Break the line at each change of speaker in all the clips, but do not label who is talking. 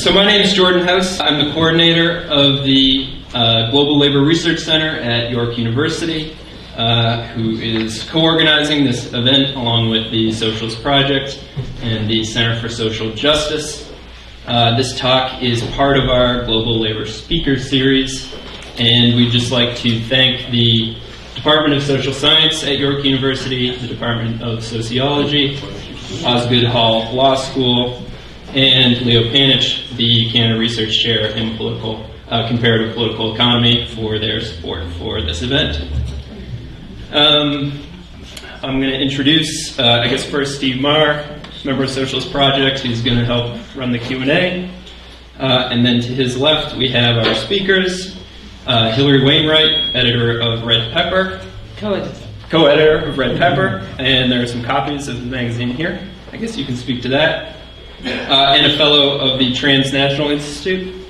So my name is Jordan House. I'm the coordinator of the Global Labor Research Center at York University, who is co-organizing this event along with the Socialist Project and the Center for Social Justice. This talk is part of our Global Labor Speakers Series, and we'd just like to thank the Department of Social Science at York University, the Department of Sociology, Osgood Hall Law School, and Leo Panich, the Canada Research Chair in Comparative Political Economy, for their support for this event. I'm going to introduce, I guess first, Steve Marr, member of Socialist Project, who's going to help run the Q&A. And then to his left, we have our speakers, Hilary Wainwright, editor of Red Pepper. Co-editor of Red Pepper, and there are some copies of the magazine here. I guess you can speak to that. And a fellow of the Transnational Institute.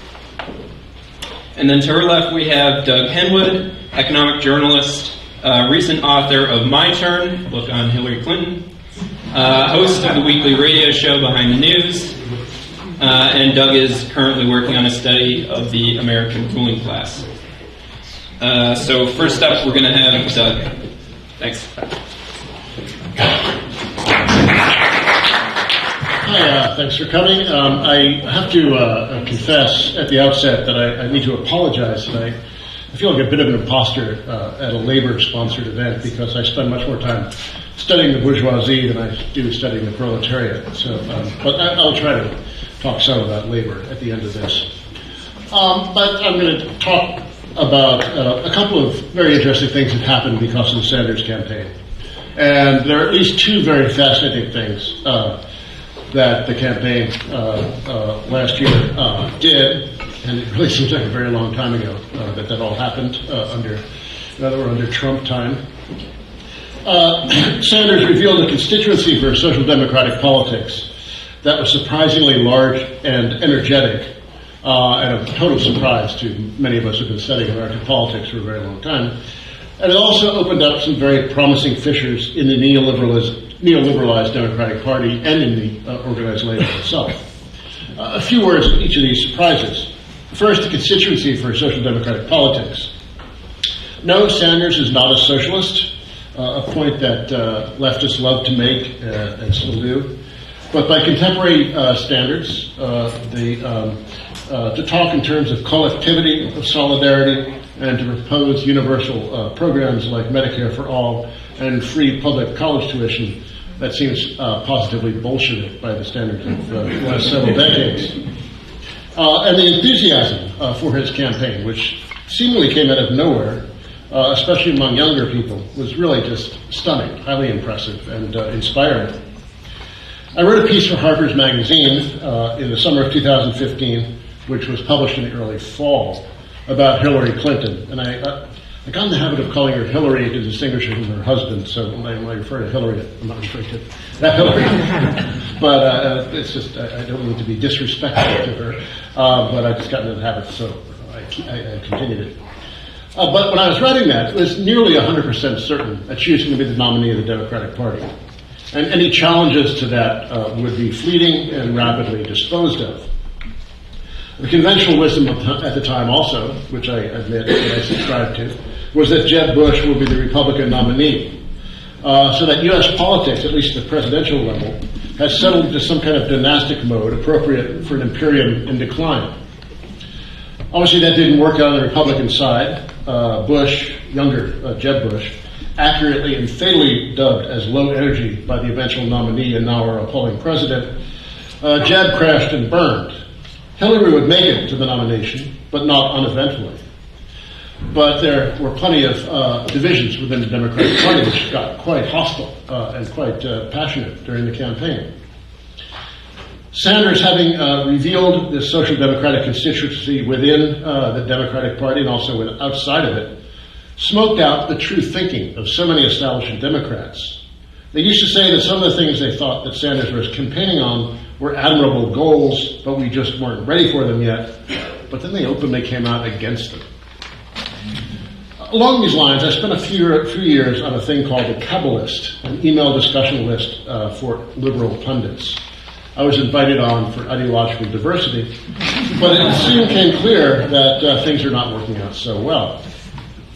And then to her left, we have Doug Henwood, economic journalist, recent author of My Turn, book on Hillary Clinton, host of the weekly radio show Behind the News, and Doug is currently working on a study of the American ruling class. So first up, we're going to have Doug. Thanks.
Hi, thanks for coming. I have to confess at the outset that I need to apologize tonight. I feel like a bit of an imposter at a labor-sponsored event because I spend much more time studying the bourgeoisie than I do studying the proletariat. So, but I'll try to talk some about labor at the end of this. But I'm going to talk about a couple of very interesting things that happened because of the Sanders campaign. And there are at least two very fascinating things that the campaign last year did, and it really seems like a very long time ago that all happened under Trump time. Sanders revealed a constituency for social democratic politics that was surprisingly large and energetic, and a total surprise to many of us who've been studying American politics for a very long time. And it also opened up some very promising fissures in the neoliberalized Democratic Party and in the organized labor itself. A few words on each of these surprises. First, the constituency for social democratic politics. No, Sanders is not a socialist, a point that leftists love to make and still do. But by contemporary standards, to talk in terms of collectivity, of solidarity, and to propose universal programs like Medicare for all and free public college tuition, that seems positively Bolshevik by the standards of the last several decades. And the enthusiasm for his campaign, which seemingly came out of nowhere, especially among younger people, was really just stunning, highly impressive, and inspiring. I wrote a piece for Harper's Magazine in the summer of 2015, which was published in the early fall, about Hillary Clinton. And I got in the habit of calling her Hilary to distinguish her from her husband, so when I refer to Hillary, I'm not referring to that Hillary. But it's just, I don't mean to be disrespectful to her, but I just got into the habit, so I continued it. But when I was writing that, it was nearly 100% certain that she was going to be the nominee of the Democratic Party. And any challenges to that would be fleeting and rapidly disposed of. The conventional wisdom at the time also, which I admit that I subscribed to, was that Jeb Bush would be the Republican nominee. So that U.S. politics, at least at the presidential level, has settled into some kind of dynastic mode appropriate for an imperium in decline. Obviously that didn't work out on the Republican side. Bush, younger Jeb Bush, accurately and fatally dubbed as low energy by the eventual nominee and now our appalling president, Jeb crashed and burned. Hillary would make it to the nomination, but not uneventfully. But there were plenty of divisions within the Democratic Party, which got quite hostile and quite passionate during the campaign. Sanders, having revealed this social democratic constituency within the Democratic Party and also outside of it, smoked out the true thinking of so many establishment Democrats. They used to say that some of the things they thought that Sanders was campaigning on were admirable goals, but we just weren't ready for them yet. But then they openly came out against them. Along these lines, I spent a few years on a thing called the Kabbalist, an email discussion list for liberal pundits. I was invited on for ideological diversity, but it soon became clear that things are not working out so well.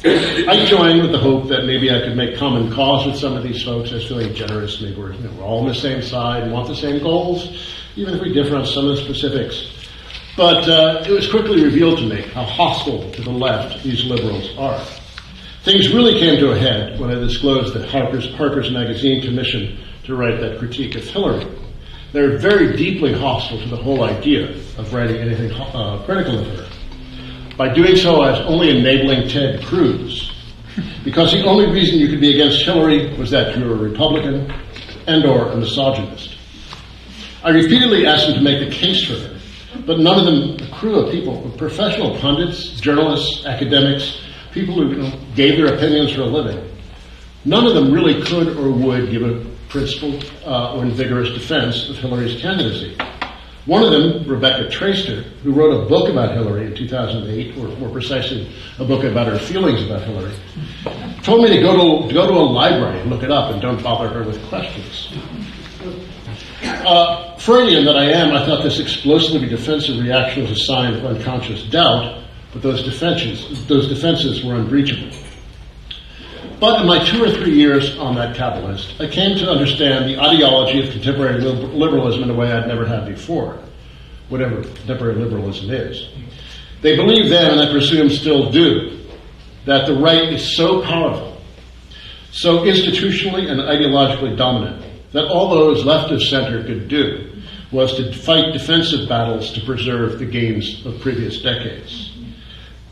I joined with the hope that maybe I could make common cause with some of these folks. I was feeling generous. Maybe we're all on the same side and want the same goals, even if we differ on some of the specifics. But it was quickly revealed to me how hostile to the left these liberals are. Things really came to a head when I disclosed that Harper's Magazine commissioned to write that critique of Hilary. They're very deeply hostile to the whole idea of writing anything critical of her. By doing so, I was only enabling Ted Cruz, because the only reason you could be against Hilary was that you were a Republican and or a misogynist. I repeatedly asked them to make the case for her, but none of them, a crew of people, professional pundits, journalists, academics, people who gave their opinions for a living, none of them really could or would give a principled or vigorous defense of Hilary's candidacy. One of them, Rebecca Traister, who wrote a book about Hilary in 2008, or more precisely, a book about her feelings about Hilary, told me to go to a library and look it up and don't bother her with questions. Freudian that I am, I thought this explosively defensive reaction was a sign of unconscious doubt, but those defenses were unbreachable. But in my 2 or 3 years on that capitalist, I came to understand the ideology of contemporary liberalism in a way I'd never had before, whatever contemporary liberalism is. They believe then, and I presume still do, that the right is so powerful, so institutionally and ideologically dominant, that all those left of center could do was to fight defensive battles to preserve the gains of previous decades.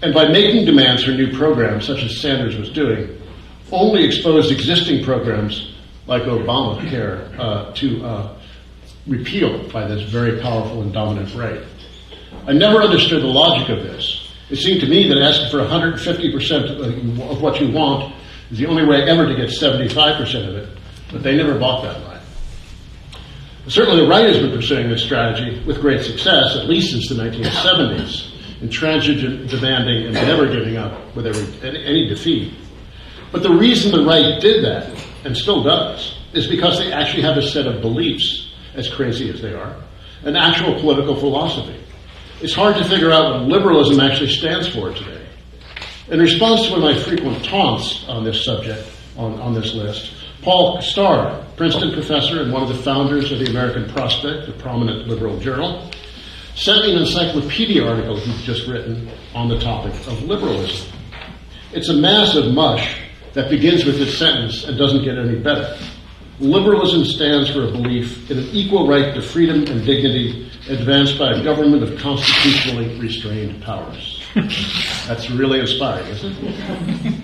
And by making demands for new programs, such as Sanders was doing, only exposed existing programs like Obamacare to repeal by this very powerful and dominant right. I never understood the logic of this. It seemed to me that asking for 150% of what you want is the only way ever to get 75% of it, but they never bought that line. Certainly the right has been pursuing this strategy with great success, at least since the 1970s, intransigent, demanding, and never giving up with any defeat. But the reason the right did that, and still does, is because they actually have a set of beliefs, as crazy as they are, an actual political philosophy. It's hard to figure out what liberalism actually stands for today. In response to one of my frequent taunts on this subject, on this list, Paul Starr, Princeton professor and one of the founders of the American Prospect, a prominent liberal journal, sent me an encyclopedia article he'd just written on the topic of liberalism. It's a mass of mush that begins with this sentence and doesn't get any better. Liberalism stands for a belief in an equal right to freedom and dignity advanced by a government of constitutionally restrained powers. That's really inspiring, isn't it?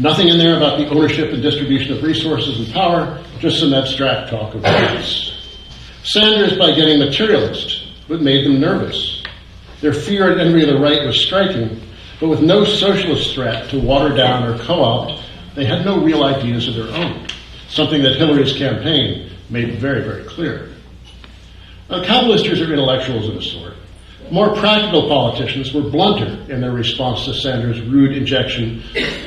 Nothing in there about the ownership and distribution of resources and power, just some abstract talk of rights. Sanders, by getting materialist, but made them nervous. Their fear and envy of the right was striking, but with no socialist threat to water down or co-opt, they had no real ideas of their own, something that Hilary's campaign made very, very clear. Now, capitalisters are intellectuals of a sort. More practical politicians were blunter in their response to Sanders' rude injection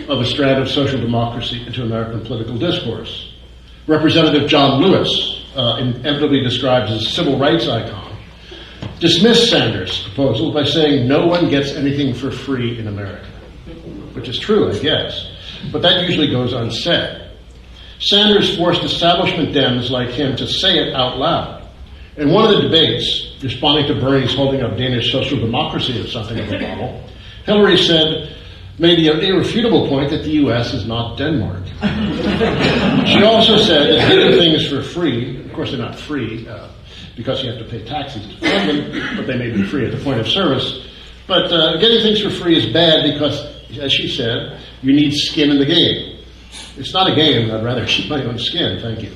of a strand of social democracy into American political discourse. Representative John Lewis, inevitably described as a civil rights icon, dismissed Sanders' proposal by saying no one gets anything for free in America, which is true, I guess, but that usually goes unsaid. Sanders forced establishment Dems like him to say it out loud. In one of the debates, responding to Bernie's holding up Danish social democracy as something of a model, Hilary made the irrefutable point that the U.S. is not Denmark. She also said that getting things for free, of course they're not free because you have to pay taxes to fund them, but they may be free at the point of service. But getting things for free is bad because, as she said, you need skin in the game. It's not a game. I'd rather keep my own skin, thank you.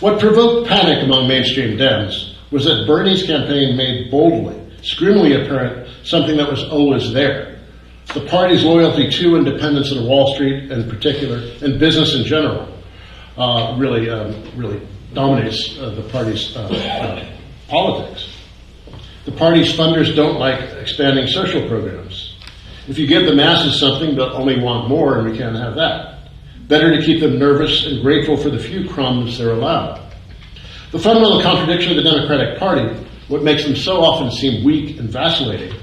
What provoked panic among mainstream Dems was that Bernie's campaign made boldly, screamingly apparent, something that was always there. The party's loyalty to independence in Wall Street in particular, and business in general, really dominates the party's politics. The party's funders don't like expanding social programs. If you give the masses something, they'll only want more, and we can't have that. Better to keep them nervous and grateful for the few crumbs they're allowed. The fundamental contradiction of the Democratic Party, what makes them so often seem weak and vacillating,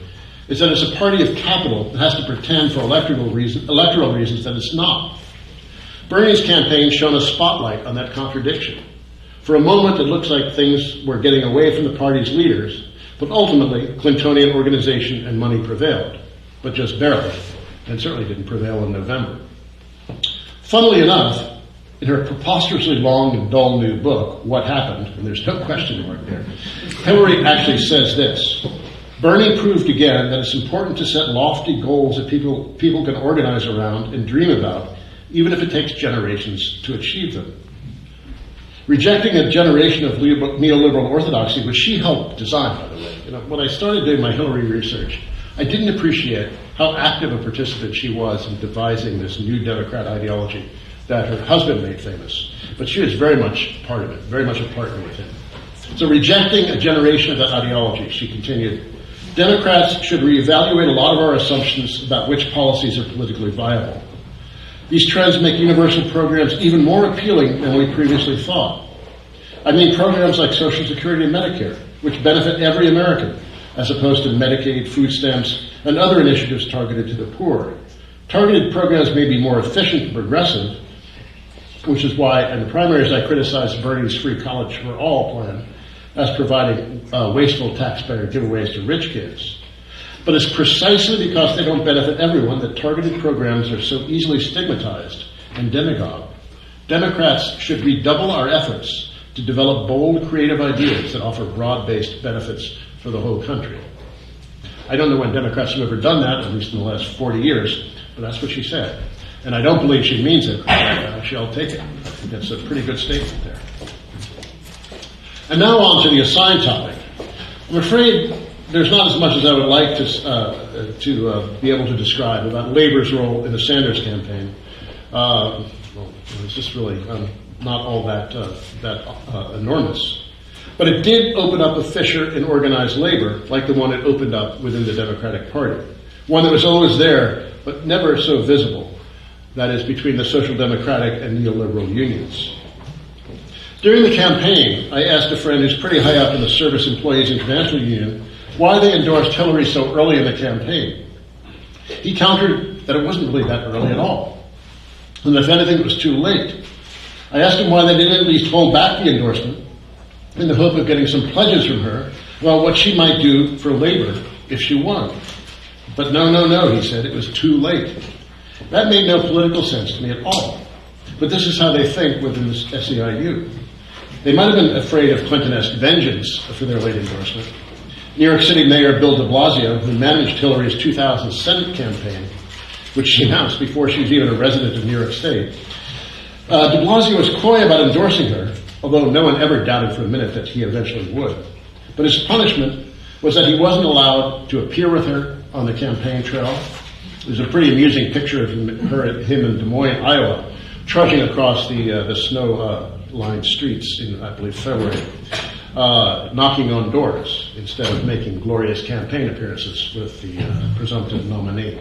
is that it's a party of capital that has to pretend for electoral reasons that it's not. Bernie's campaign shone a spotlight on that contradiction. For a moment, it looks like things were getting away from the party's leaders, but ultimately, Clintonian organization and money prevailed, but just barely, and certainly didn't prevail in November. Funnily enough, in her preposterously long and dull new book, What Happened, and there's no question mark there, Hilary actually says this: Bernie proved again that it's important to set lofty goals that people can organize around and dream about, even if it takes generations to achieve them. Rejecting a generation of neoliberal orthodoxy, which she helped design, by the way. When I started doing my Hilary research, I didn't appreciate how active a participant she was in devising this new Democrat ideology that her husband made famous. But she was very much part of it, very much a partner with him. So rejecting a generation of that ideology, she continued, Democrats should reevaluate a lot of our assumptions about which policies are politically viable. These trends make universal programs even more appealing than we previously thought. I mean programs like Social Security and Medicare, which benefit every American, as opposed to Medicaid, food stamps, and other initiatives targeted to the poor. Targeted programs may be more efficient and progressive, which is why in the primaries I criticized Bernie's free college for all plan as providing wasteful taxpayer giveaways to rich kids. But it's precisely because they don't benefit everyone that targeted programs are so easily stigmatized and demagogued. Democrats should redouble our efforts to develop bold, creative ideas that offer broad-based benefits for the whole country. I don't know when Democrats have ever done that, at least in the last 40 years, but that's what she said. And I don't believe she means it. Actually, I'll take it. That's a pretty good statement there. And now on to the assigned topic. I'm afraid there's not as much as I would like to be able to describe about Labor's role in the Sanders campaign. It's just really not all that enormous. But it did open up a fissure in organized labor, like the one it opened up within the Democratic Party. One that was always there, but never so visible. That is, between the social democratic and neoliberal unions. During the campaign, I asked a friend who's pretty high up in the Service Employees International Union why they endorsed Hilary so early in the campaign. He countered that it wasn't really that early at all, and if anything, it was too late. I asked him why they didn't at least hold back the endorsement in the hope of getting some pledges from her about what she might do for labor if she won. But no, he said, it was too late. That made no political sense to me at all. But this is how they think within the SEIU. They might have been afraid of Clinton-esque vengeance for their late endorsement. New York City Mayor Bill de Blasio, who managed Hillary's 2000 Senate campaign, which she announced before she was even a resident of New York State, de Blasio was coy about endorsing her, although no one ever doubted for a minute that he eventually would. But his punishment was that he wasn't allowed to appear with her on the campaign trail. There's a pretty amusing picture of him in Des Moines, Iowa, trudging across the snow-lined streets in, I believe, February, knocking on doors instead of making glorious campaign appearances with the presumptive nominee.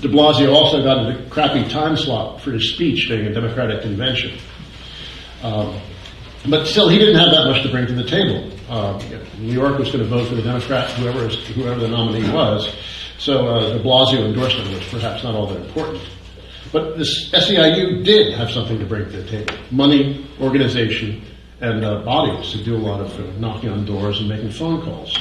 De Blasio also got a crappy time slot for his speech during a Democratic convention. But still, he didn't have that much to bring to the table. New York was going to vote for the Democrat, whoever the nominee was. So de Blasio endorsement was perhaps not all that important. But this SEIU did have something to bring to the table. Money, organization, and bodies to do a lot of knocking on doors and making phone calls.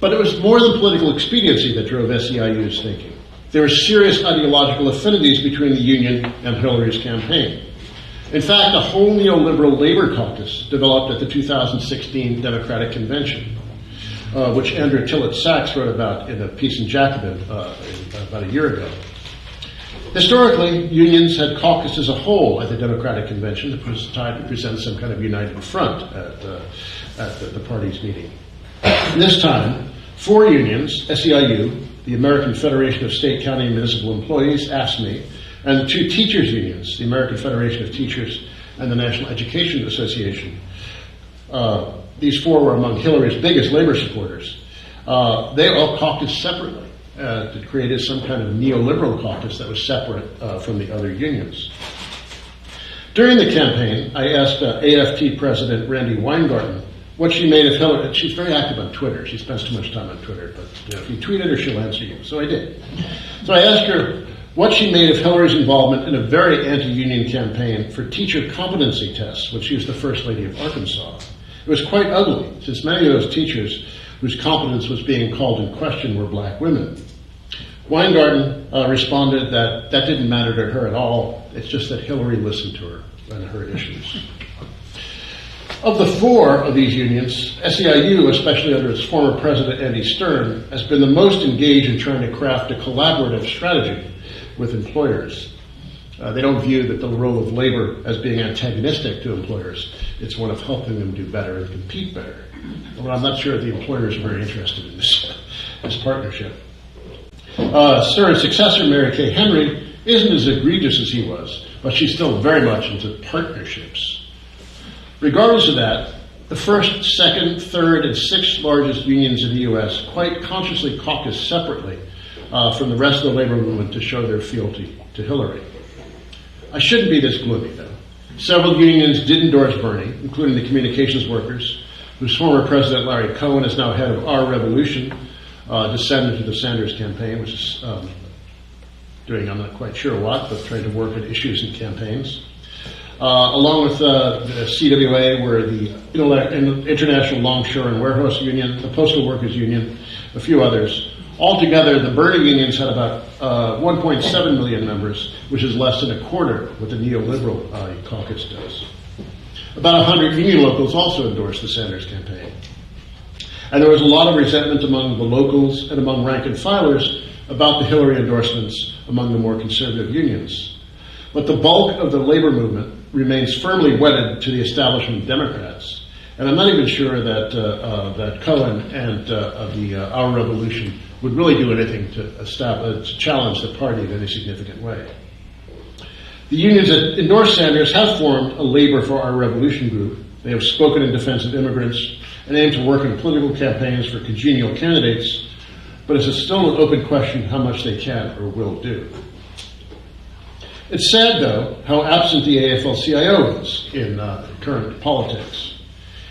But it was more than political expediency that drove SEIU's thinking. There were serious ideological affinities between the union and Hillary's campaign. In fact, a whole neoliberal labor caucus developed at the 2016 Democratic Convention, which Andrew Tillett Sachs wrote about in a piece in Jacobin about a year ago. Historically, unions had caucused as a whole at the Democratic Convention to present some kind of united front at the party's meeting. This time, 4 unions, SEIU, the American Federation of State, County, and Municipal Employees, AFSCME, and 2 teachers' unions, the American Federation of Teachers and the National Education Association. These 4 were among Hillary's biggest labor supporters. They all caucused separately to create some kind of neoliberal caucus that was separate from the other unions. During the campaign, I asked AFT President Randy Weingarten what she made of Hillary. She's very active on Twitter. She spends too much time on Twitter, but if you tweet at her, she'll answer you. So I did. So I asked her what she made of Hillary's involvement in a very anti-union campaign for teacher competency tests when she was the First Lady of Arkansas. It was quite ugly, since many of those teachers whose competence was being called in question were black women. Weingarten responded that that didn't matter to her at all. It's just that Hillary listened to her and her issues. Of the four of these unions, SEIU, especially under its former president Andy Stern, has been the most engaged in trying to craft a collaborative strategy with employers. They don't view that the role of labor as being antagonistic to employers. It's one of helping them do better and compete better. Well, I'm not sure the employers are very interested in this partnership. Stern's successor, Mary Kay Henry, isn't as egregious as he was, but she's still very much into partnerships. Regardless of that, the first, second, third, and sixth largest unions in the U.S. quite consciously caucus separately from the rest of the labor movement to show their fealty to Hillary. I shouldn't be this gloomy, though. Several unions did endorse Bernie, including the communications workers, whose former president, Larry Cohen, is now head of Our Revolution, descendant of the Sanders campaign, which is doing I'm not quite sure what, but trying to work at issues and campaigns. Along with the CWA were the International Longshore and Warehouse Union, the Postal Workers Union, a few others. Altogether, the Bernie unions had about 1.7 million members, which is less than a quarter what the neoliberal caucus does. About 100 union locals also endorsed the Sanders campaign. And there was a lot of resentment among the locals and among rank and filers about the Hillary endorsements among the more conservative unions. But the bulk of the labor movement remains firmly wedded to the establishment Democrats. And I'm not even sure that that Cohen and Our Revolution would really do anything to challenge the party in any significant way. The unions that endorse Sanders have formed a Labor for Our Revolution group. They have spoken in defense of immigrants and aim to work in political campaigns for congenial candidates, but it's still an open question how much they can or will do. It's sad, though, how absent the AFL-CIO is in current politics.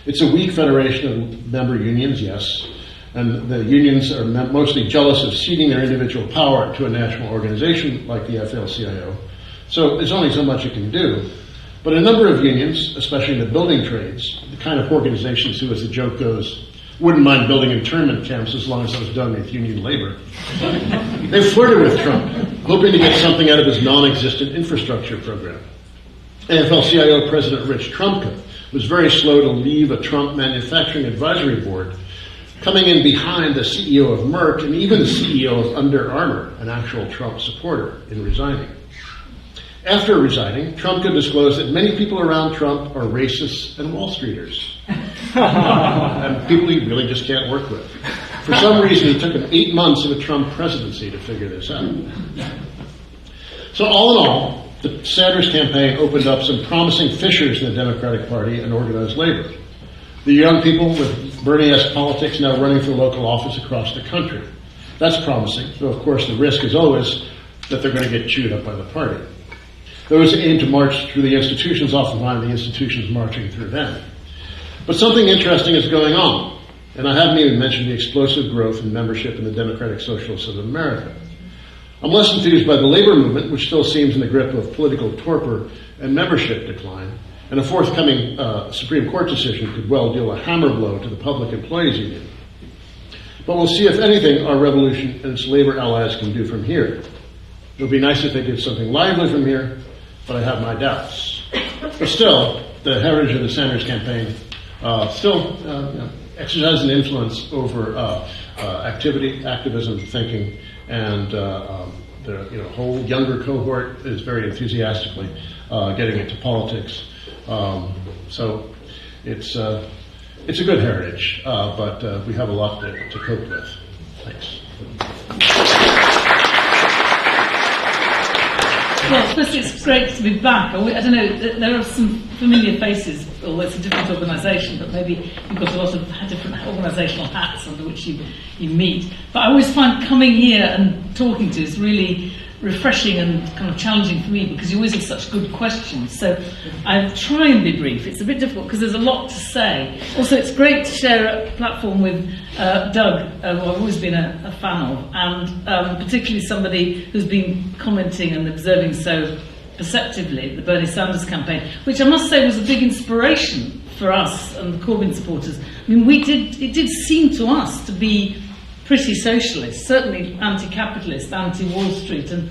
It's a weak federation of member unions, yes, and the unions are mostly jealous of ceding their individual power to a national organization like the AFL-CIO, so there's only so much it can do. But a number of unions, especially in the building trades, the kind of organizations who, as the joke goes, wouldn't mind building internment camps as long as it was done with union labor. They flirted with Trump, hoping to get something out of his non-existent infrastructure program. AFL-CIO President Rich Trumka was very slow to leave a Trump manufacturing advisory board, coming in behind the CEO of Merck and even the CEO of Under Armour, an actual Trump supporter, in resigning. After resigning, Trumka disclosed that many people around Trump are racists and Wall Streeters. And people he really just can't work with. For some reason, it took him 8 months of a Trump presidency to figure this out. So all in all, the Sanders campaign opened up some promising fissures in the Democratic Party and organized labor. The young people with Bernie-esque politics now running for local office across the country. That's promising, though of course the risk is always that they're going to get chewed up by the party. Those who aim to march through the institutions often find the institutions marching through them. But something interesting is going on, and I haven't even mentioned the explosive growth in membership in the Democratic Socialists of America. I'm less enthused by the labor movement, which still seems in the grip of political torpor and membership decline, and a forthcoming Supreme Court decision could well deal a hammer blow to the Public Employees Union. But we'll see if anything Our Revolution and its labor allies can do from here. It would be nice if they did something lively from here, but I have my doubts. But still, the heritage of the Sanders campaign still exercises an influence over activism, thinking, and the whole younger cohort is very enthusiastically getting into politics. So it's a good heritage, but we have a lot to cope with. Thanks.
Well, firstly, it's great to be back. I don't know, there are some familiar faces, although it's a different organisation, but maybe you've got a lot of different organisational hats under which you meet. But I always find coming here and talking to is really refreshing and kind of challenging for me because you always have such good questions. So I'll try and be brief. It's a bit difficult because there's a lot to say. Also, it's great to share a platform with Doug, who I've always been a fan of, and particularly somebody who's been commenting and observing so perceptively the Bernie Sanders campaign, which I must say was a big inspiration for us and the Corbyn supporters. I mean, it did seem to us to be pretty socialist, certainly anti-capitalist, anti-Wall Street, and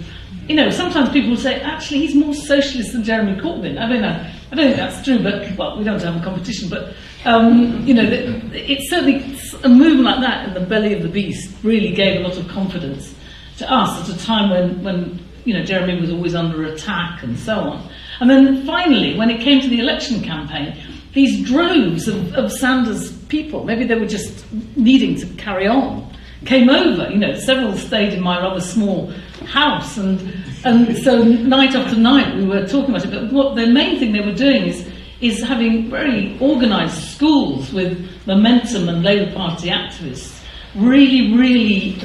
sometimes people will say, actually, he's more socialist than Jeremy Corbyn. I don't know. I don't think that's true, but well, we don't have a competition. But it's certainly a movement like that in the belly of the beast really gave a lot of confidence to us at a time when Jeremy was always under attack and so on. And then finally, when it came to the election campaign, these droves of Sanders people, maybe they were just needing to carry on, came over. Several stayed in my rather small house, and so night after night we were talking about it. But what the main thing they were doing is having very organised schools with Momentum and Labour Party activists, really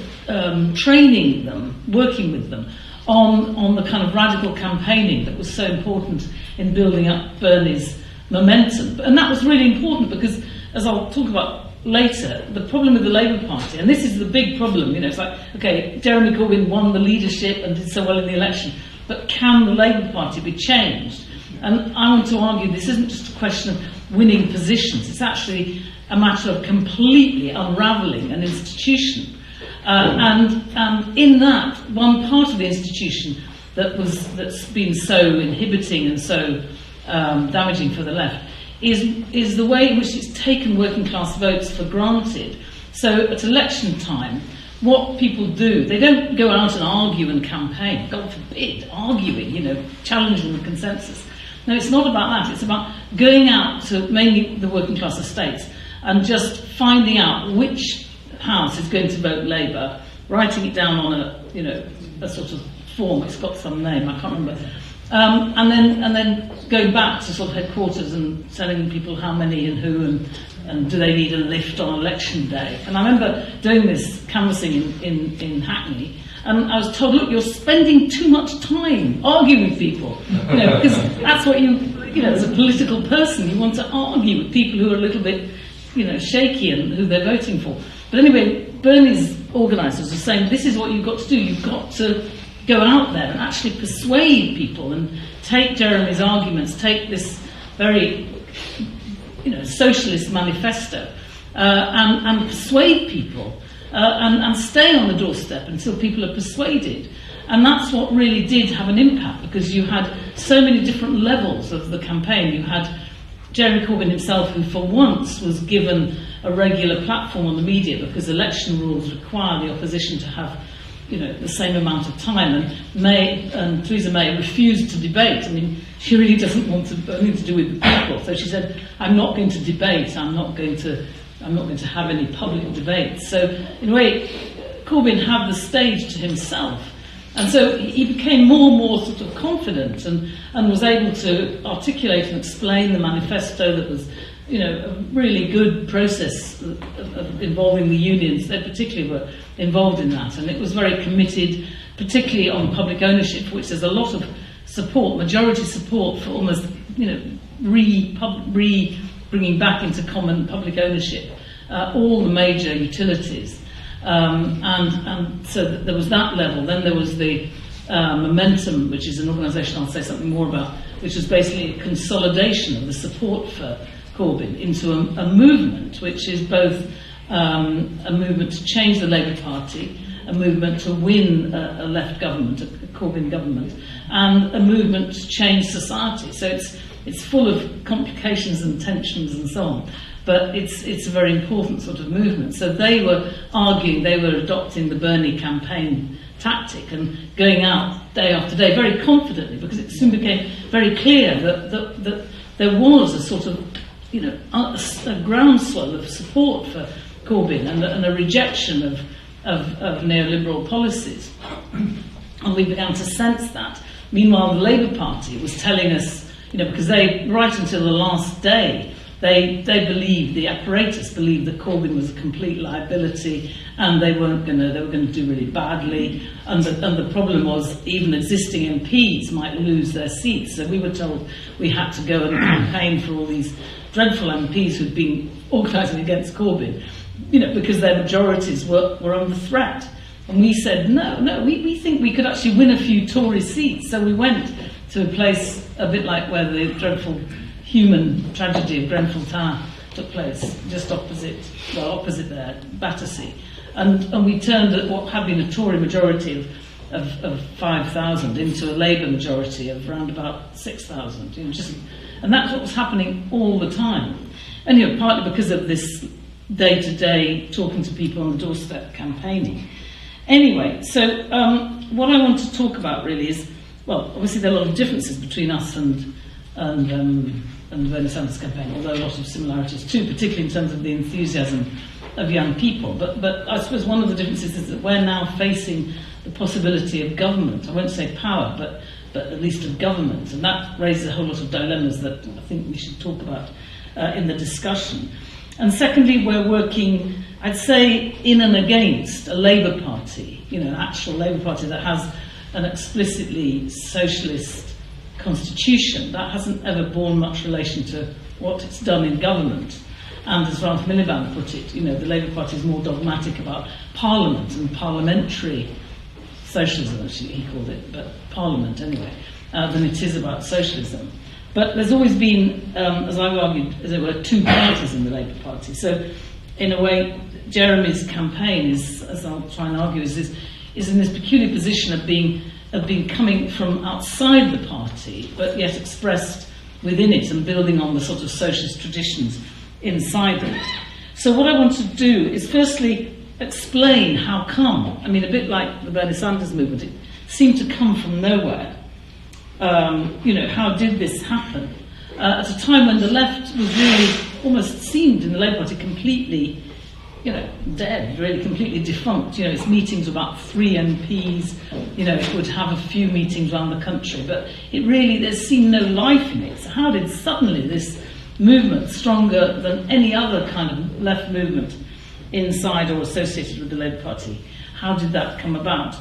training them, working with them on the kind of radical campaigning that was so important in building up Bernie's momentum. And that was really important because, as I'll talk about later, the problem with the Labour Party, and this is the big problem, it's like, okay, Jeremy Corbyn won the leadership and did so well in the election, but can the Labour Party be changed? And I want to argue this isn't just a question of winning positions, it's actually a matter of completely unravelling an institution. And in that, one part of the institution that's been so inhibiting and so damaging for the left is the way in which it's taken working class votes for granted. So at election time, what people do, they don't go out and argue and campaign, God forbid, arguing, challenging the consensus. No, it's not about that. It's about going out to mainly the working class estates and just finding out which house is going to vote Labour, writing it down on a sort of form. It's got some name, I can't remember. And then going back to sort of headquarters and telling people how many and who and do they need a lift on election day. And I remember doing this canvassing in Hackney, and I was told, look, you're spending too much time arguing with people, because that's what as a political person, you want to argue with people who are a little bit, shaky and who they're voting for. But anyway, Bernie's organisers are saying, this is what you've got to do. You've got to go out there and actually persuade people and take Jeremy's arguments, take this very, socialist manifesto and persuade people and stay on the doorstep until people are persuaded. And that's what really did have an impact, because you had so many different levels of the campaign. You had Jeremy Corbyn himself, who for once was given a regular platform on the media, because election rules require the opposition to have the same amount of time, and Theresa May refused to debate. I mean, she really doesn't want anything to do with the people. So she said, "I'm not going to debate. I'm not going to have any public debates." So in a way, Corbyn had the stage to himself, and so he became more and more sort of confident and was able to articulate and explain the manifesto that was, a really good process of involving the unions. They particularly were involved in that, and it was very committed, particularly on public ownership, for which there's a lot of support, majority support for almost, bringing back into common public ownership all the major utilities, and so there was that level. Then there was the Momentum, which is an organisation I'll say something more about, which was basically a consolidation of the support for Corbyn into a movement, which is both a movement to change the Labour Party, a movement to win a left government, a Corbyn government, and a movement to change society. So it's full of complications and tensions and so on, but it's a very important sort of movement. So they were arguing, they were adopting the Bernie campaign tactic and going out day after day very confidently, because it soon became very clear that there was a sort of a groundswell of support for Corbyn and a rejection of neoliberal policies. And we began to sense that. Meanwhile, the Labour Party was telling us, because they, right until the last day, They believed, the apparatus believed that Corbyn was a complete liability, and they were going to do really badly. And the problem was even existing MPs might lose their seats. So we were told we had to go and campaign for all these dreadful MPs who'd been organising against Corbyn, because their majorities were under threat. And we said, no, we think we could actually win a few Tory seats. So we went to a place a bit like where the dreadful human tragedy of Grenfell Tower took place, just opposite there, Battersea. And we turned what had been a Tory majority of 5,000 into a Labour majority of around about 6,000. And that's what was happening all the time. And partly because of this day-to-day talking to people on the doorstep campaigning. Anyway, so what I want to talk about really is, well, obviously there are a lot of differences between us and the Bernie Sanders campaign, although a lot of similarities too, particularly in terms of the enthusiasm of young people. But I suppose one of the differences is that we're now facing the possibility of government. I won't say power, but at least of government. And that raises a whole lot of dilemmas that I think we should talk about in the discussion. And secondly, we're working, I'd say, in and against a Labour Party, an actual Labour Party that has an explicitly socialist constitution. That hasn't ever borne much relation to what it's done in government. And as Ralph Miliband put it, the Labour Party is more dogmatic about Parliament and parliamentary socialism, actually he called it, but Parliament anyway, than it is about socialism. But there's always been, as I've argued, as there were two parties in the Labour Party. So, in a way, Jeremy's campaign is, as I'll try and argue, is in this peculiar position of being coming from outside the party, but yet expressed within it and building on the sort of socialist traditions inside it. So what I want to do is firstly explain how come, a bit like the Bernie Sanders movement, it seemed to come from nowhere. How did this happen? At a time when the left was really almost seemed in the Labour Party completely dead, really completely defunct. Its meetings were about 3 MPs. It would have a few meetings around the country, but there seemed no life in it. So how did suddenly this movement, stronger than any other kind of left movement inside or associated with the Labour Party, how did that come about?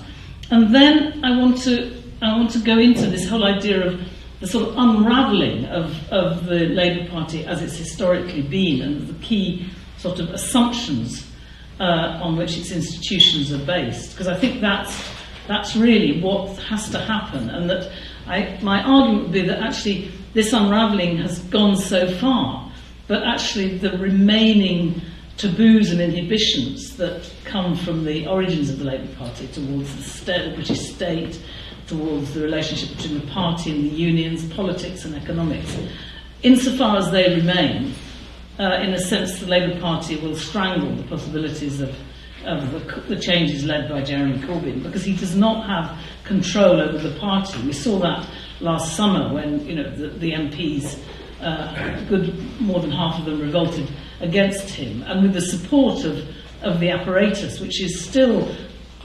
And then I want to go into this whole idea of the sort of unraveling of the Labour Party as it's historically been, and the key sort of assumptions on which its institutions are based, because I think that's really what has to happen, and that my argument would be that actually this unravelling has gone so far, but actually the remaining taboos and inhibitions that come from the origins of the Labour Party towards the British state, towards the relationship between the party and the unions, politics and economics, insofar as they remain, in a sense, the Labour Party will strangle the possibilities of the changes led by Jeremy Corbyn, because he does not have control over the party. We saw that last summer when the MPs, more than half of them, revolted against him, and with the support of the apparatus, which is still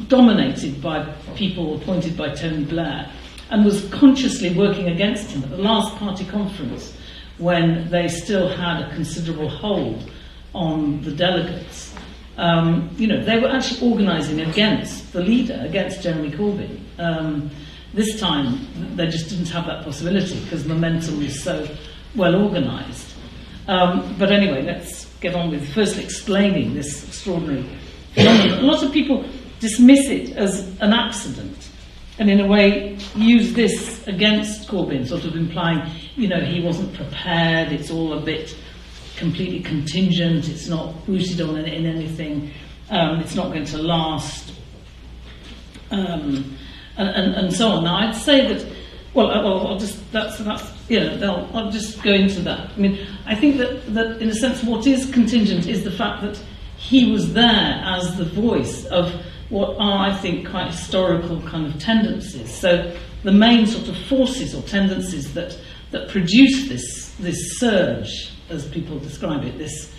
dominated by people appointed by Tony Blair, and was consciously working against him at the last party conference, when they still had a considerable hold on the delegates. They were actually organising against the leader, against Jeremy Corbyn. This time, they just didn't have that possibility because momentum was so well organised. But anyway, let's get on with firstly explaining this extraordinary phenomenon. A lot of people dismiss it as an accident, and in a way use this against Corbyn, sort of implying, he wasn't prepared, it's all a bit completely contingent, it's not rooted on in anything, it's not going to last, and so on. Now, I'd say that, I'll just go into that. I think that in a sense what is contingent is the fact that he was there as the voice of what are, I think, quite historical kind of tendencies. So the main sort of forces or tendencies that produce this surge, as people describe it, this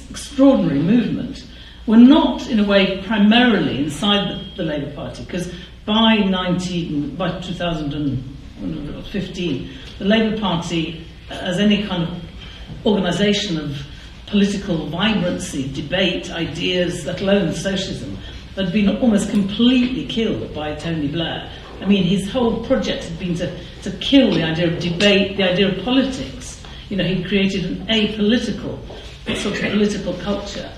extraordinary movement, were not, in a way, primarily inside the Labour Party, because by 2015, the Labour Party, as any kind of organisation of political vibrancy, debate, ideas, let alone socialism, had been almost completely killed by Tony Blair. I mean, his whole project had been to kill the idea of debate, the idea of politics. You know, he created an apolitical sort of political culture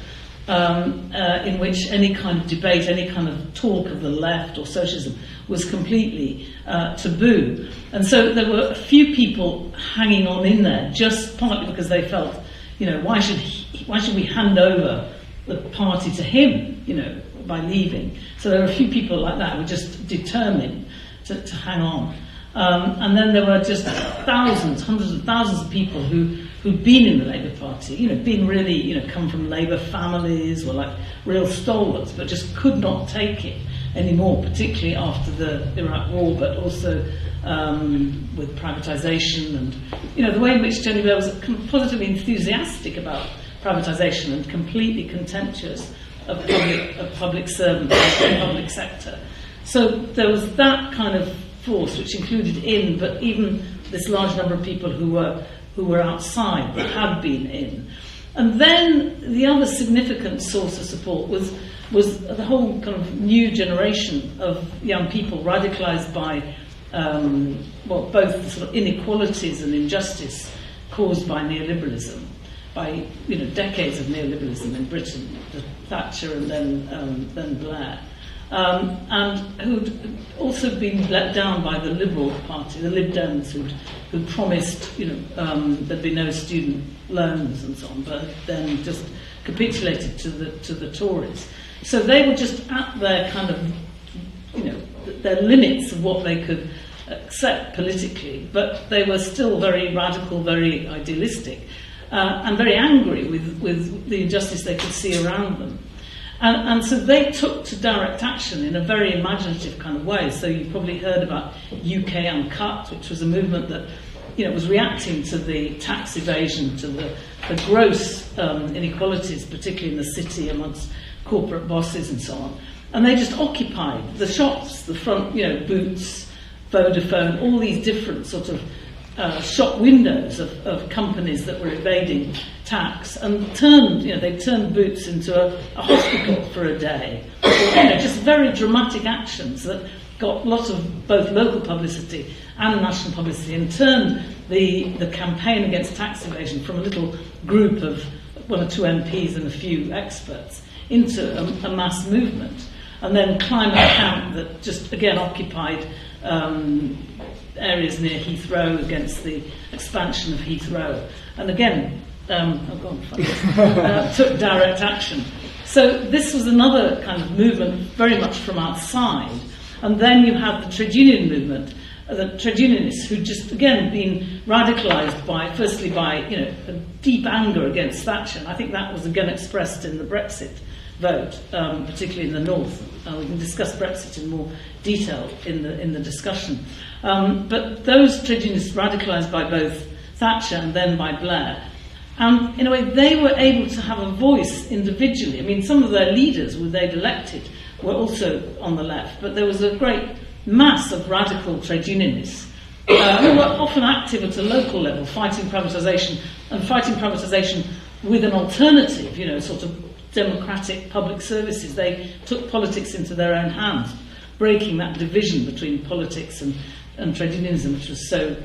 in which any kind of debate, any kind of talk of the left or socialism was completely taboo. And so there were a few people hanging on in there, just partly because they felt, you know, why should we hand over the party to him, you know, by leaving? So there were a few people like that who were just determined to hang on. And then there were just thousands, hundreds of thousands of people who'd been in the Labour Party, you know, been really, you know, come from Labour families, were like real stalwarts, but just could not take it anymore, particularly after the Iraq War, but also with privatisation and, you know, the way in which Tony Blair was positively enthusiastic about privatisation and completely contemptuous of public servants, the public sector. So there was that kind of force which included in, but even this large number of people who were outside but had been in. And then the other significant source of support was the whole kind of new generation of young people radicalised by both the sort of inequalities and injustice caused by neoliberalism, by, you know, decades of neoliberalism in Britain, Thatcher and then Blair. And who'd also been let down by the Liberal Party, the Lib Dems, who'd promised, you know, there'd be no student loans and so on, but then just capitulated to the Tories. So they were just at their kind of, you know, their limits of what they could accept politically, but they were still very radical, very idealistic, and very angry with the injustice they could see around them. And so they took to direct action in a very imaginative kind of way. So you probably heard about UK Uncut, which was a movement that, you know, was reacting to the tax evasion, to the gross inequalities, particularly in the city amongst corporate bosses and so on. And they just occupied the shops, the front, you know, Boots, Vodafone, all these different sort of shop windows of companies that were evading tax, and they turned Boots into a hospital for a day. You know, just very dramatic actions that got lots of both local publicity and national publicity, and turned the campaign against tax evasion from a little group of one or two MPs and a few experts into a mass movement. And then Climate Camp, that just again occupied areas near Heathrow against the expansion of Heathrow, and again took direct action. So this was another kind of movement very much from outside. And then you have the trade union movement, the trade unionists who'd just again been radicalised by, firstly by, you know, a deep anger against Thatcher. And I think that was again expressed in the Brexit vote, particularly in the north. We can discuss Brexit in more detail in the discussion. But those trade unionists radicalised by both Thatcher and then by Blair, and in a way they were able to have a voice individually. I mean, some of their leaders who they'd elected were also on the left, but there was a great mass of radical trade unionists who were often active at a local level, fighting privatisation, and fighting privatisation with an alternative, you know, sort of democratic public services. They took politics into their own hands, breaking that division between politics and trade unionism, which was so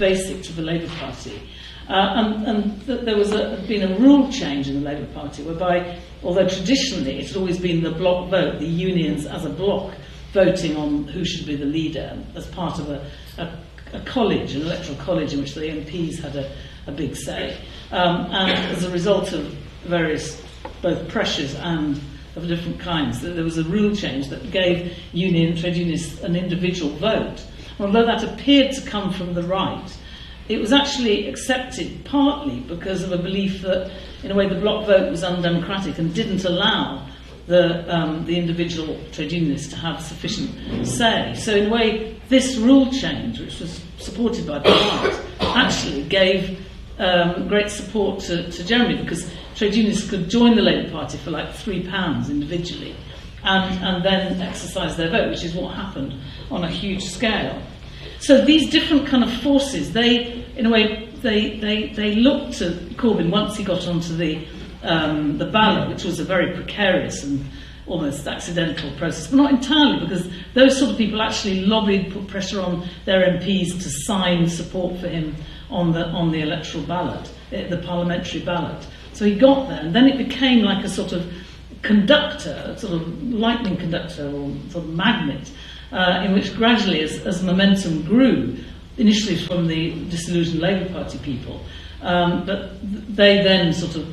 basic to the Labour Party. There was been a rule change in the Labour Party, whereby, although traditionally it had always been the block vote, the unions as a block voting on who should be the leader, as part of a college, an electoral college in which the MPs had a big say. And as a result of various both pressures and of different kinds, there was a rule change that gave trade unionists an individual vote. Although that appeared to come from the right, it was actually accepted partly because of a belief that, in a way, the block vote was undemocratic and didn't allow the individual trade unionists to have sufficient say. So, in a way, this rule change, which was supported by the right, actually gave great support to Jeremy, because trade unionists could join the Labour Party for like £3 individually and then exercise their vote, which is what happened on a huge scale. So these different kind of forces, they, in a way, they looked at Corbyn once he got onto the ballot, which was a very precarious and almost accidental process, but not entirely, because those sort of people actually lobbied, put pressure on their MPs to sign support for him on the electoral ballot, the parliamentary ballot. So he got there, and then it became like a sort of conductor, a sort of lightning conductor or sort of magnet, in which gradually, as momentum grew, initially from the disillusioned Labour Party people, but they then sort of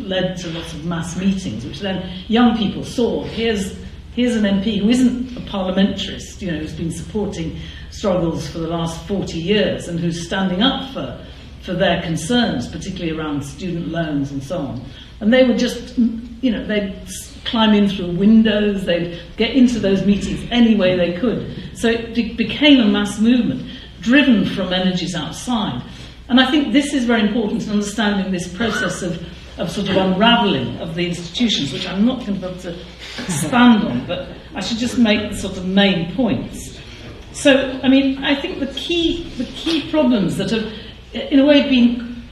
led to lots of mass meetings, which then young people saw, here's an MP who isn't a parliamentarist, who's been supporting struggles for the last 40 years and who's standing up for their concerns, particularly around student loans and so on. And they would just, they'd climb in through windows, they'd get into those meetings any way they could. So it became a mass movement, driven from energies outside. And I think this is very important in understanding this process of sort of unraveling of the institutions, which I'm not going to be able to expand on, but I should just make the sort of main points. So, I mean, I think the key problems that have, in a way, been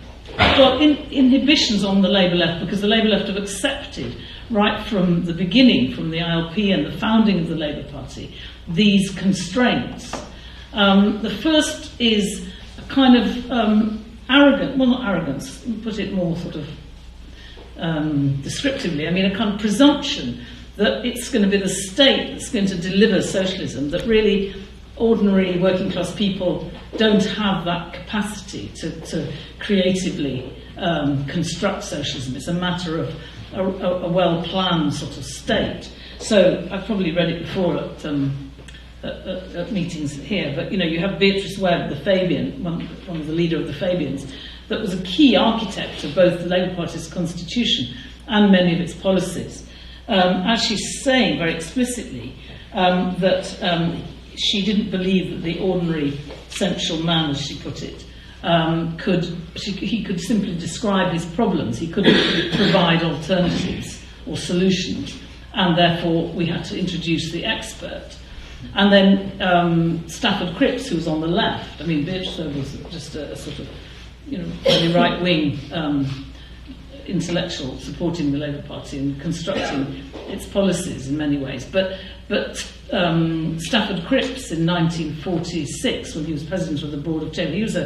inhibitions on the Labour left, because the Labour left have accepted right from the beginning, from the ILP and the founding of the Labour Party, these constraints. The first is a kind of arrogant, well, not arrogance, put it more sort of descriptively, I mean a kind of presumption that it's going to be the state that's going to deliver socialism, that really ordinary working class people don't have that capacity to creatively construct socialism. It's a matter of a well-planned sort of state. So I've probably read it before at meetings here, but you have Beatrice Webb, the Fabian, one of the leader of the Fabians, that was a key architect of both the Labour Party's constitution and many of its policies. As she's saying very explicitly that she didn't believe that the ordinary central man, as she put it, he could simply describe his problems. He couldn't provide alternatives or solutions, and therefore we had to introduce the expert. And then Stafford Cripps, who was on the left. I mean, Beatrice was just a sort of, very right-wing intellectual supporting the Labour Party and constructing its policies in many ways. But Stafford Cripps in 1946, when he was president of the Board of Trade, he was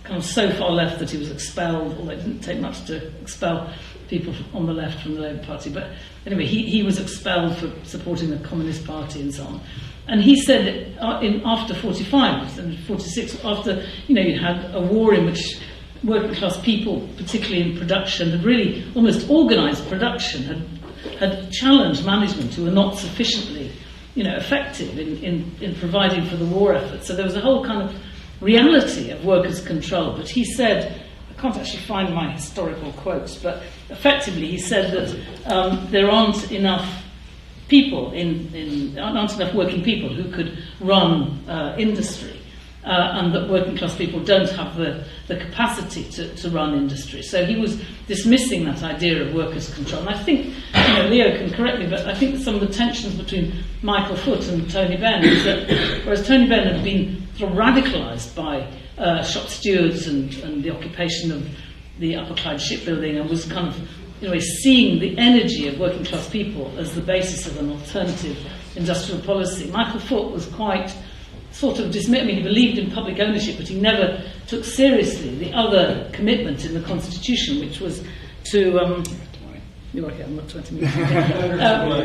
kind of so far left that he was expelled, although it didn't take much to expel people on the left from the Labour Party. But anyway, he was expelled for supporting the Communist Party and so on. And he said that after 45 and 46, after, you had a war in which working class people, particularly in production, had really almost organised production, had challenged management who were not sufficiently, effective in providing for the war effort. So there was a whole kind of reality of workers' control. But he said, I can't actually find my historical quotes, but effectively he said that there aren't enough people aren't enough working people who could run industry, and that working class people don't have the capacity to run industry. So he was dismissing that idea of workers' control. And I think, Leo can correct me, but I think some of the tensions between Michael Foot and Tony Benn is that, whereas Tony Benn had been sort of radicalised by shop stewards and the occupation of the Upper Clyde shipbuilding, and was kind of, seeing the energy of working class people as the basis of an alternative industrial policy. Michael Foot was quite sort of dismissed. I mean, he believed in public ownership, but he never took seriously the other commitment in the Constitution, which was to you're okay, I'm not 20 minutes.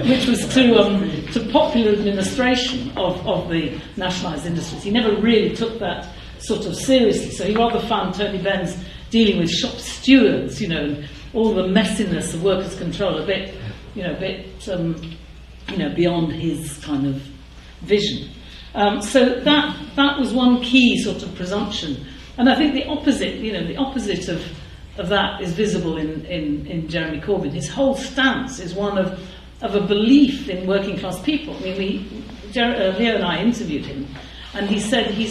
Which was to popular administration of the nationalised industries. He never really took that sort of seriously. So he rather found Tony Benn's dealing with shop stewards, and all the messiness of workers' control a bit beyond his kind of vision. So that was one key sort of presumption, and I think the opposite of that is visible in Jeremy Corbyn. His whole stance is one of a belief in working class people. I mean, Leo and I interviewed him, and he said he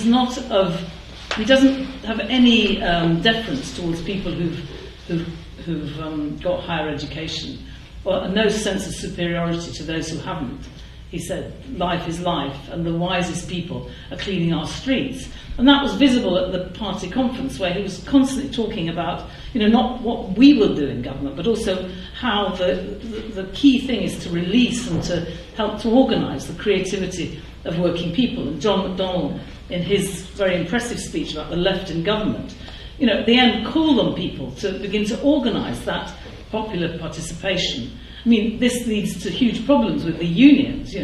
doesn't have any deference towards people who've got higher education, or no sense of superiority to those who haven't. he said, life is life, and the wisest people are cleaning our streets. And that was visible at the party conference, where he was constantly talking about, not what we will do in government, but also how the key thing is to release and to help to organise the creativity of working people. And John McDonnell, in his very impressive speech about the left in government, at the end called on people to begin to organise that popular participation. I mean, this leads to huge problems with the unions.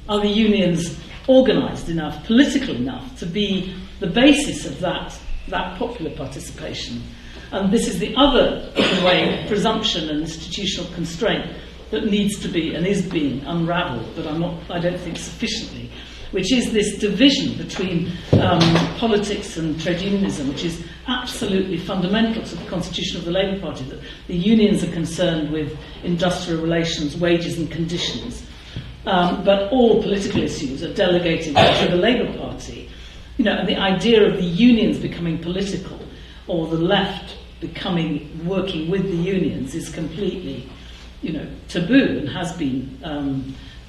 Are the unions organised enough, political enough, to be the basis of that popular participation? And this is the other, in a way, presumption and institutional constraint that needs to be and is being unravelled, but I don't think sufficiently, which is this division between politics and trade unionism, which is absolutely fundamental to the constitution of the Labour Party, that the unions are concerned with industrial relations, wages and conditions, but all political issues are delegated to the Labour Party. And the idea of the unions becoming political, or the left working with the unions, is completely, taboo, and has been,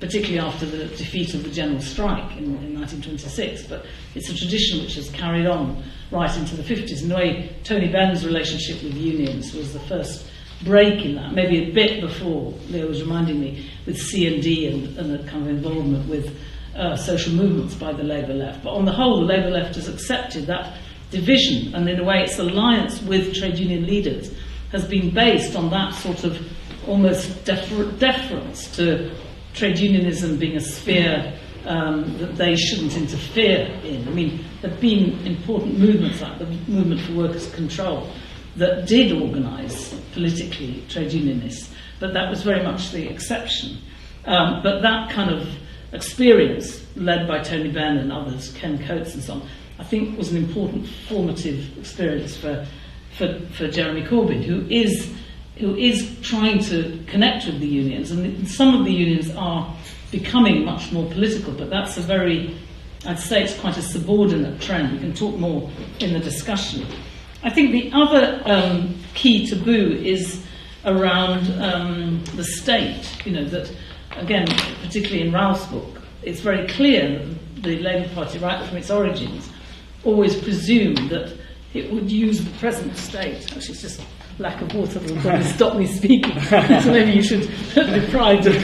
particularly after the defeat of the general strike in 1926. But it's a tradition which has carried on right into the 50s. In a way, Tony Benn's relationship with unions was the first break in that, maybe a bit before, Leo was reminding me, with C&D and a kind of involvement with social movements by the Labour left. But on the whole, the Labour left has accepted that division, and in a way its alliance with trade union leaders has been based on that sort of almost deference to trade unionism being a sphere that they shouldn't interfere in. I mean, there have been important movements like the Movement for Workers' Control that did organise politically trade unionists, but that was very much the exception. But that kind of experience, led by Tony Benn and others, Ken Coates and so on, I think was an important formative experience for Jeremy Corbyn, who is trying to connect with the unions, and some of the unions are becoming much more political, but that's I'd say it's quite a subordinate trend. We can talk more in the discussion. I think the other key taboo is around the state, that, again, particularly in Ralph's book, it's very clear that the Labour Party, right from its origins, always presumed that it would use the present state. Actually, it's just lack of water will probably stop me speaking, so maybe you should deprive it.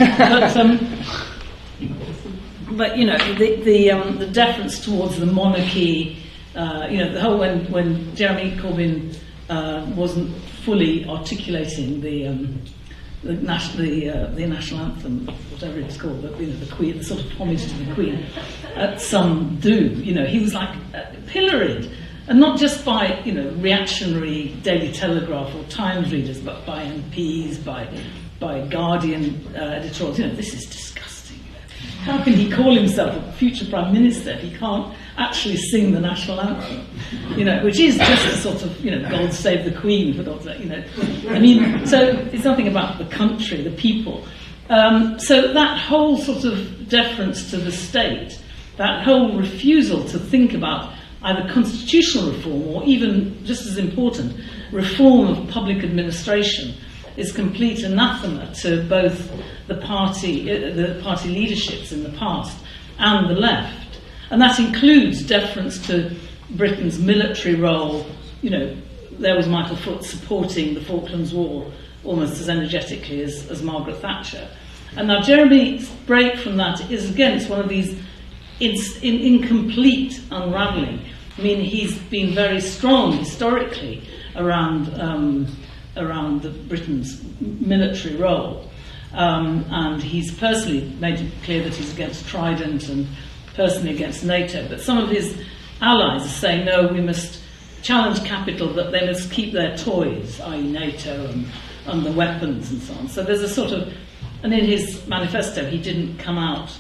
But the deference towards the monarchy, the whole when Jeremy Corbyn wasn't fully articulating the national anthem, whatever it's called, but the Queen, the sort of homage to the Queen, some do. He was like pilloried. And not just by, reactionary Daily Telegraph or Times readers, but by MPs, by Guardian editorials. This is disgusting. How can he call himself a future Prime Minister if he can't actually sing the national anthem? Which is just a sort of, God save the Queen, for God's sake, so it's something about the country, the people. So that whole sort of deference to the state, that whole refusal to think about either constitutional reform or even, just as important, reform of public administration, is complete anathema to both the party leaderships in the past and the left. And that includes deference to Britain's military role. There was Michael Foot supporting the Falklands War almost as energetically as Margaret Thatcher. And now Jeremy's break from that is, again, it's one of these incomplete unravelling. I mean, he's been very strong historically around Britain's military role, and he's personally made it clear that he's against Trident and personally against NATO. But some of his allies are saying, no, we must challenge capital, that they must keep their toys, i.e. NATO and the weapons and so on. So there's a sort of, and in his manifesto he didn't come out,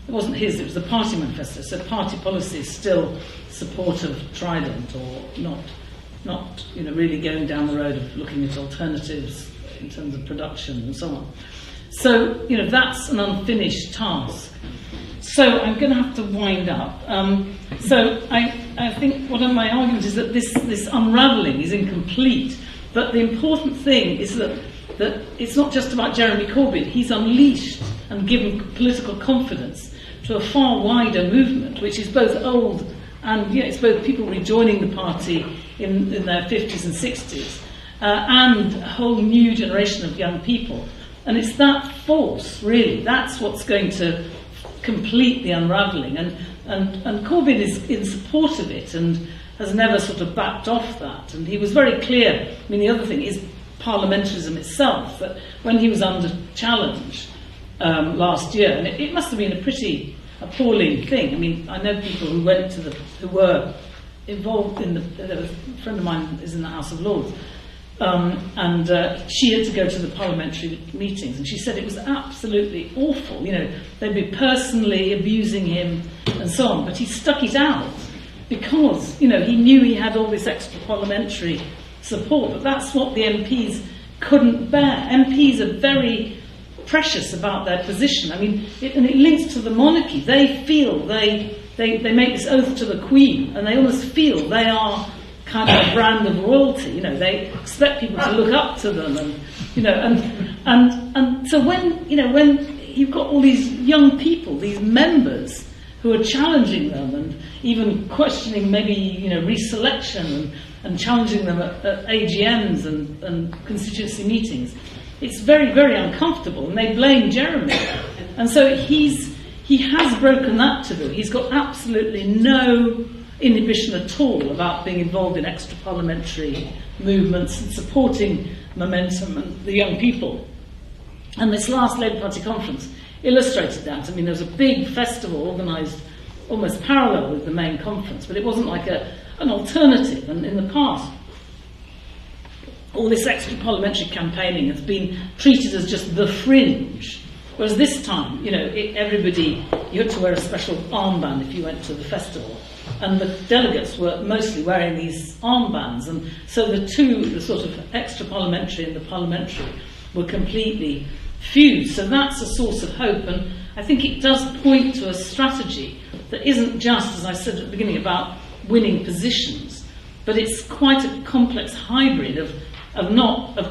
it wasn't his, it was the party manifesto, so party policy is still support of Trident, or not really going down the road of looking at alternatives in terms of production and so on. So, that's an unfinished task. So I'm going to have to wind up. So I think one of my arguments is that this unravelling is incomplete, but the important thing is that it's not just about Jeremy Corbyn. He's unleashed and given political confidence to a far wider movement, which is both old and it's both people rejoining the party in their 50s and 60s, and a whole new generation of young people. And it's that force, really, that's what's going to complete the unravelling. And Corbyn is in support of it and has never sort of backed off that. And he was very clear. I mean, the other thing is parliamentarism itself, that when he was under challenge last year, and it must have been a pretty appalling thing. I mean, I know people who were involved in there was a friend of mine is in the House of Lords, and she had to go to the parliamentary meetings, and she said it was absolutely awful. You know, they'd be personally abusing him and so on, but he stuck it out because, you know, he knew he had all this extra parliamentary support, but that's what the MPs couldn't bear. MPs are very precious about their position. I mean, it links to the monarchy. They feel they make this oath to the Queen, and they almost feel they are kind of a brand of royalty. You know, they expect people to look up to them, and you know, and so when you've got all these young people, these members who are challenging them and even questioning maybe reselection and challenging them at AGMs and constituency meetings, it's very, very uncomfortable, and they blame Jeremy. And so he has broken that taboo. He's got absolutely no inhibition at all about being involved in extra parliamentary movements and supporting momentum and the young people. And this last Labour Party conference illustrated that. I mean, there was a big festival organised almost parallel with the main conference, but it wasn't like an alternative. And in the past, all this extra parliamentary campaigning has been treated as just the fringe, whereas this time, you had to wear a special armband if you went to the festival, and the delegates were mostly wearing these armbands, and so the sort of extra parliamentary and the parliamentary were completely fused. So that's a source of hope, and I think it does point to a strategy that isn't just, as I said at the beginning, about winning positions, but it's quite a complex hybrid of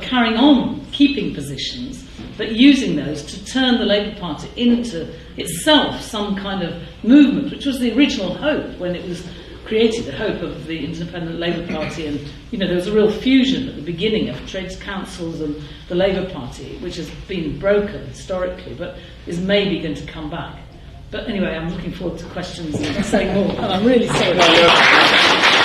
carrying on keeping positions, but using those to turn the Labour Party into itself some kind of movement, which was the original hope when it was created, the hope of the Independent Labour Party. And there was a real fusion at the beginning of trades councils and the Labour Party, which has been broken historically, but is maybe going to come back. But anyway, I'm looking forward to questions and saying more, and I'm really sorry.